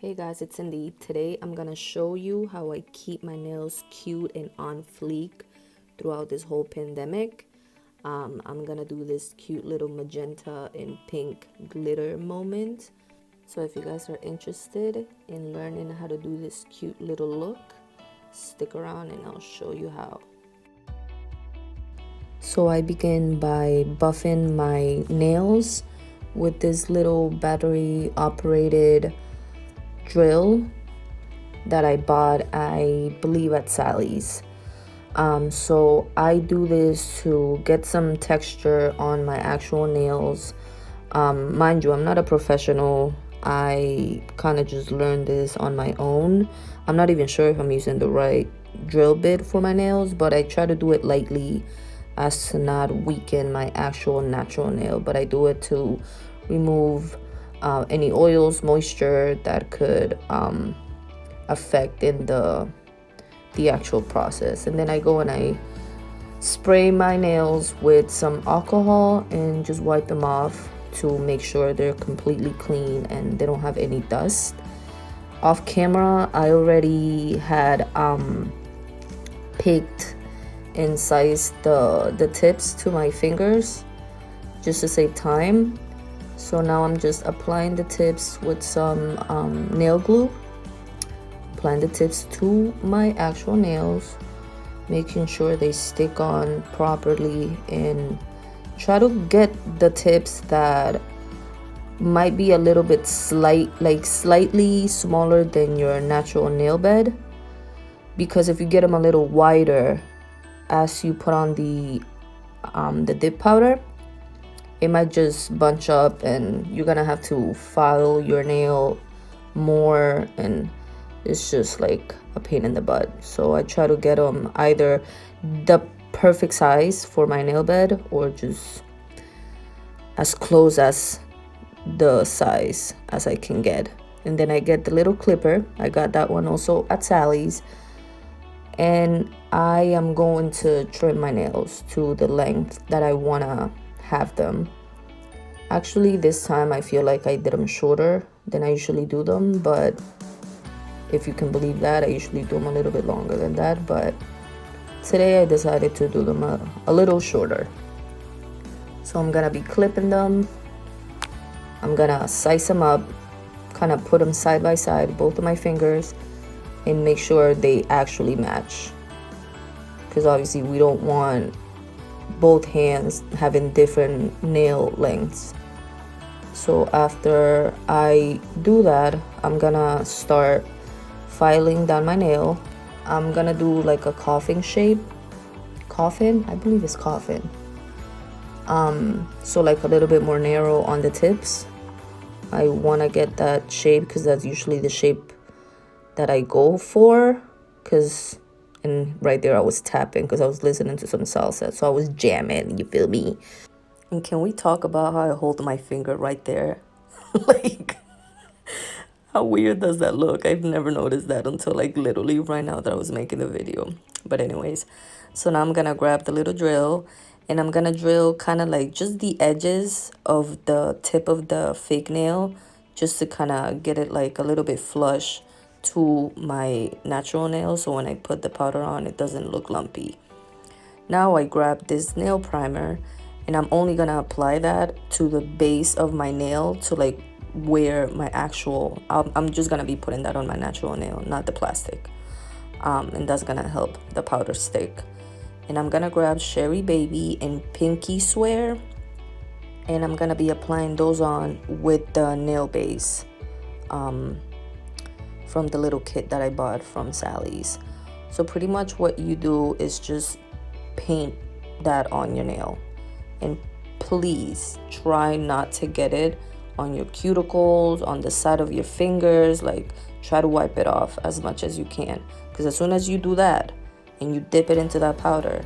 Hey guys, it's Cindy. Today I'm gonna show you how I keep my nails cute and on fleek throughout this whole pandemic. I'm gonna do this cute little magenta and pink glitter moment. So if you guys are interested in learning how to do this cute little look, stick around and I'll show you how. So I begin by buffing my nails with this little battery operated drill that I bought, I believe, at Sally's. So I do this to get some texture on my actual nails. Mind you, I'm not a professional. I kind of just learned this on my own. I'm not even sure if I'm using the right drill bit for my nails, but I try to do it lightly as to not weaken my actual natural nail. But I do it to remove any oils, moisture that could affect in the actual process. And then I go and I spray my nails with some alcohol and just wipe them off to make sure they're completely clean and they don't have any dust. Off camera, I already had picked and sized the tips to my fingers just to save time. So now I'm just applying the tips with some nail glue, applying the tips to my actual nails, making sure they stick on properly, and try to get the tips that might be a little bit slightly smaller than your natural nail bed, because if you get them a little wider as you put on the dip powder, it might just bunch up and you're gonna have to file your nail more, and it's just like a pain in the butt. So I try to get them either the perfect size for my nail bed or just as close as the size as I can get. And then I get the little clipper. I got that one also at Sally's, and I am going to trim my nails to the length that I wanna have them. Actually, this time I feel like I did them shorter than I usually do them, but if you can believe that, I usually do them a little bit longer than that, but today I decided to do them a little shorter. So I'm gonna be clipping them. I'm gonna size them up, kind of put them side by side, both of my fingers, and make sure they actually match, because obviously we don't want both hands having different nail lengths. So after I do that, I'm gonna start filing down my nail. I'm gonna do like a coffin shape. Coffin? I believe it's coffin. So like a little bit more narrow on the tips. I wanna get that shape because that's usually the shape that I go for, and right there I was tapping because I was listening to some salsa, so I was jamming, you feel me? And can we talk about how I hold my finger right there? Like, how weird does that look? I've never noticed that until like literally right now that I was making the video. But anyways, so now I'm gonna grab the little drill and I'm gonna drill kind of like just the edges of the tip of the fake nail, just to kind of get it like a little bit flush to my natural nail, so when I put the powder on, it doesn't look lumpy. Now I grab this nail primer and I'm only gonna apply that to the base of my nail, to like where my actual, I'm just gonna be putting that on my natural nail, not the plastic, and that's gonna help the powder stick. And I'm gonna grab Sherry Baby and Pinky Swear, and I'm gonna be applying those on with the nail base from the little kit that I bought from Sally's. So pretty much what you do is just paint that on your nail, and please try not to get it on your cuticles, on the side of your fingers. Like, try to wipe it off as much as you can, because as soon as you do that and you dip it into that powder,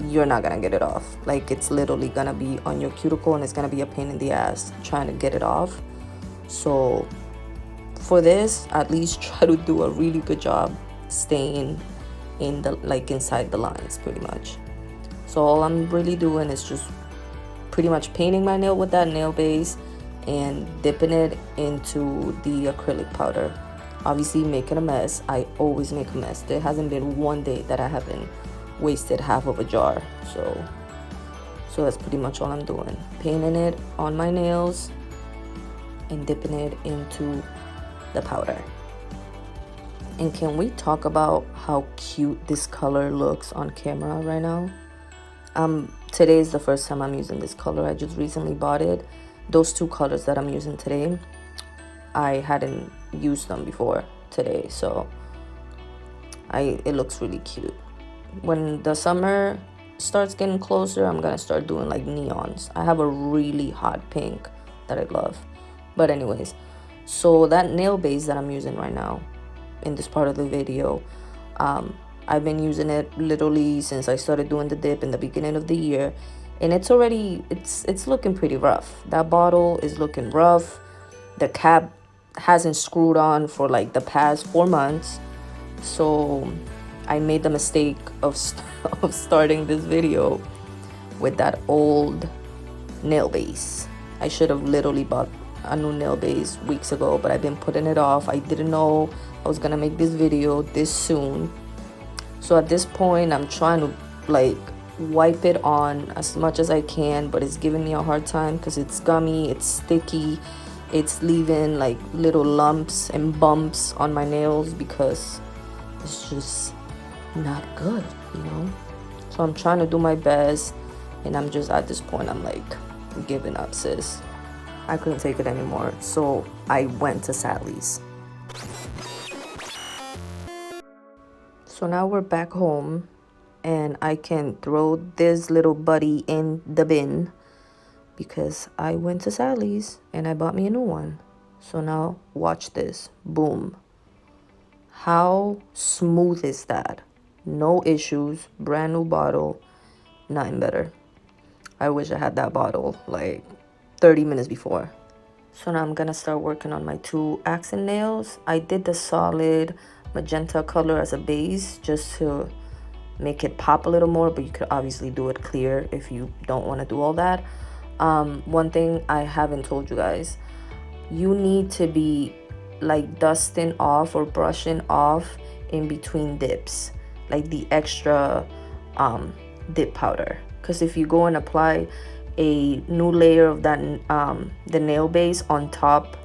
you're not gonna get it off. Like, it's literally gonna be on your cuticle and it's gonna be a pain in the ass trying to get it off. So for this, at least try to do a really good job staying in the, like, inside the lines pretty much. So all I'm really doing is just pretty much painting my nail with that nail base and dipping it into the acrylic powder. Obviously making a mess. I always make a mess. There hasn't been one day that I haven't wasted half of a jar. So that's pretty much all I'm doing. Painting it on my nails and dipping it into the powder. And can we talk about how cute this color looks on camera right now? Today is the first time I'm using this color. I just recently bought it. Those two colors that I'm using today, I hadn't used them before today, so it looks really cute. When the summer starts getting closer, I'm gonna start doing like neons. I have a really hot pink that I love. But anyways, so that nail base that I'm using right now in this part of the video, I've been using it literally since I started doing the dip in the beginning of the year, and it's looking pretty rough. That bottle is looking rough. The cap hasn't screwed on for like the past 4 months, so I made the mistake of starting this video with that old nail base. I should have literally bought a new nail base weeks ago, but I've been putting it off. I didn't know I was gonna make this video this soon. So at this point, I'm trying to like wipe it on as much as I can, but it's giving me a hard time because it's gummy, it's sticky, it's leaving like little lumps and bumps on my nails because it's just not good, you know. So I'm trying to do my best, and I'm just at this point, I'm like giving up, sis. I couldn't take it anymore, so I went to Sally's. So now we're back home, and I can throw this little buddy in the bin because I went to Sally's and I bought me a new one. So now watch this. Boom. How smooth is that? No issues. Brand new bottle. Nothing better. I wish I had that bottle like 30 minutes before. So now I'm gonna start working on my 2 accent nails. I did the solid magenta color as a base just to make it pop a little more, but you could obviously do it clear if you don't want to do all that. One thing I haven't told you guys, you need to be like dusting off or brushing off in between dips, like the extra dip powder, because if you go and apply a new layer of that the nail base on top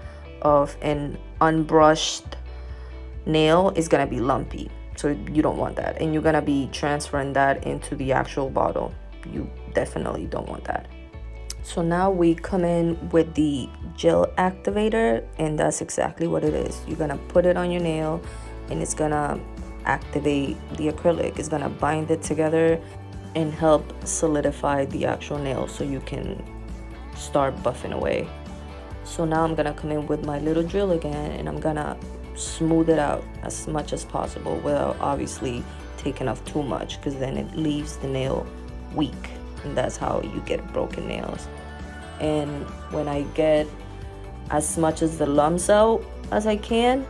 of an unbrushed nail, is gonna be lumpy. So you don't want that, and you're gonna be transferring that into the actual bottle. You definitely don't want that. So now we come in with the gel activator, and that's exactly what it is. You're gonna put it on your nail and it's gonna activate the acrylic. It's gonna bind it together and help solidify the actual nail so you can start buffing away. So now I'm gonna come in with my little drill again, and I'm gonna smooth it out as much as possible without obviously taking off too much, because then it leaves the nail weak, and that's how you get broken nails. And when I get as much as the lumps out as I can,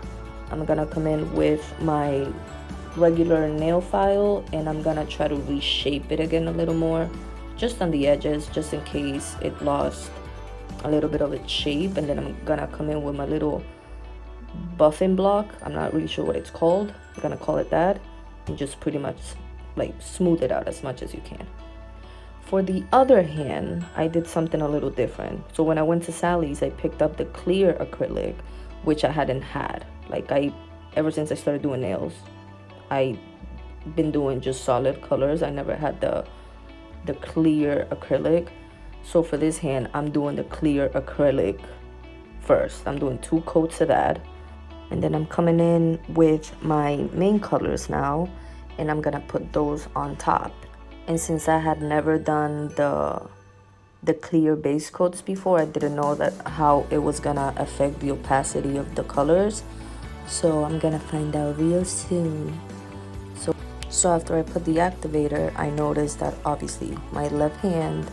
I'm gonna come in with my regular nail file, and I'm gonna try to reshape it again a little more, just on the edges, just in case it lost a little bit of its shape. And then I'm gonna come in with my little buffing block. I'm not really sure what it's called. I'm gonna call it that, and just pretty much like smooth it out as much as you can. For the other hand, I did something a little different. So when I went to Sally's, I picked up the clear acrylic, which I hadn't had. Like ever since I started doing nails, I've been doing just solid colors. I never had the clear acrylic. So for this hand, I'm doing the clear acrylic first. I'm doing 2 coats of that. And then I'm coming in with my main colors now, and I'm gonna put those on top. And since I had never done the clear base coats before, I didn't know that how it was gonna affect the opacity of the colors. So I'm gonna find out real soon. So after I put the activator, I noticed that obviously my left hand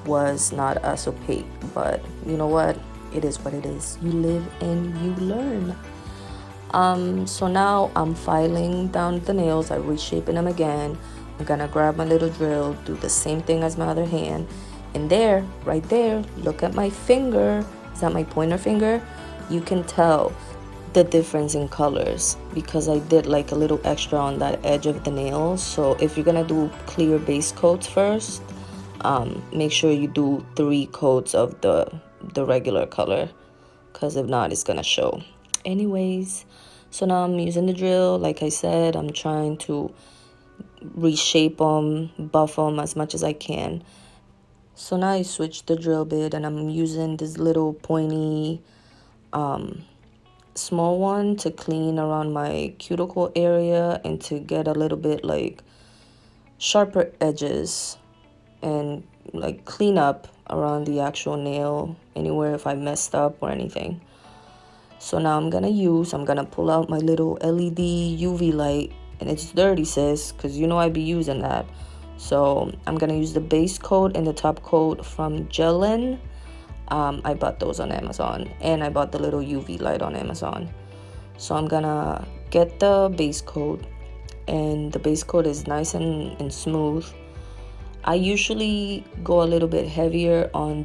was not as opaque, but you know what? It is what it is. You live and you learn. So now I'm filing down the nails. I'm reshaping them again. I'm gonna grab my little drill, do the same thing as my other hand, And there, right there, look at my finger. Is that my pointer finger? You can tell the difference in colors because I did like a little extra on that edge of the nail. So if you're gonna do clear base coats first, make sure you do 3 coats of the regular color, because if not, it's gonna show. Anyways, so now I'm using the drill. Like I said, I'm trying to reshape them, buff them as much as I can. So now I switched the drill bit and I'm using this little pointy small one to clean around my cuticle area and to get a little bit like sharper edges and like clean up around the actual nail anywhere if I messed up or anything. So now I'm gonna pull out my little LED UV light, and it's dirty, sis, because you know I be using that. So I'm gonna use the base coat and the top coat from Gelin. I bought those on Amazon, and I bought the little UV light on Amazon. So I'm gonna get the base coat, and the base coat is nice and smooth. I usually go a little bit heavier on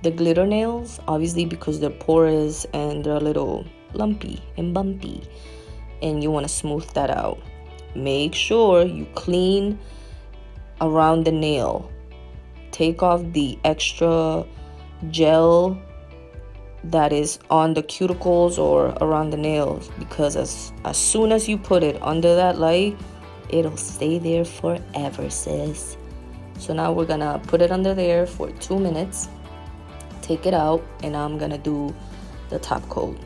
the glitter nails, obviously because they're porous and they're a little lumpy and bumpy, and you want to smooth that out. Make sure you clean around the nail. Take off the extra gel that is on the cuticles or around the nails, because as soon as you put it under that light, it'll stay there forever, sis. So now we're gonna put it under there for 2 minutes, take it out, and I'm gonna do the top coat.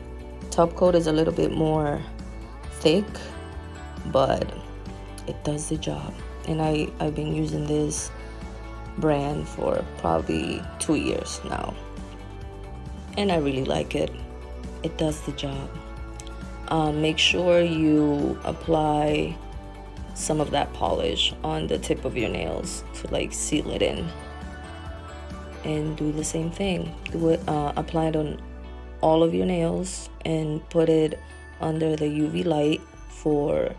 Top coat is a little bit more thick, but it does the job. And I've been using this brand for probably 2 years now, and I really like it. It does the job. Make sure you apply some of that polish on the tip of your nails to like seal it in, and do the same thing. Do it, apply it on all of your nails and put it under the UV light for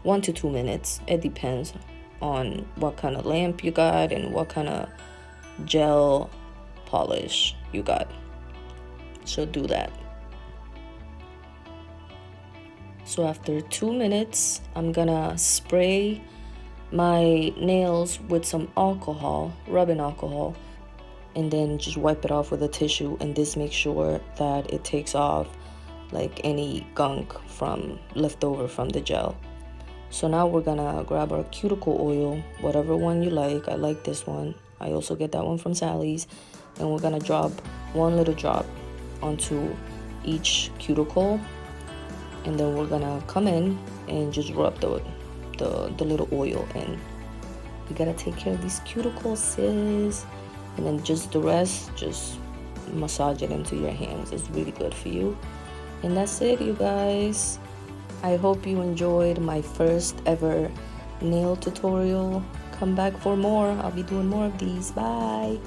1 to 2 minutes. It depends on what kind of lamp you got and what kind of gel polish you got. So do that. So after 2 minutes, I'm gonna spray my nails with some alcohol, rubbing alcohol, and then just wipe it off with a tissue, and this makes sure that it takes off like any gunk from leftover from the gel. So now we're gonna grab our cuticle oil, whatever one you like. I like this one. I also get that one from Sally's, and we're gonna drop 1 little drop onto each cuticle, and then we're gonna come in and just rub the little oil in. You gotta take care of these cuticles, sis. And then just the rest, just massage it into your hands. It's really good for you. And that's it, you guys. I hope you enjoyed my first ever nail tutorial. Come back for more. I'll be doing more of these. Bye.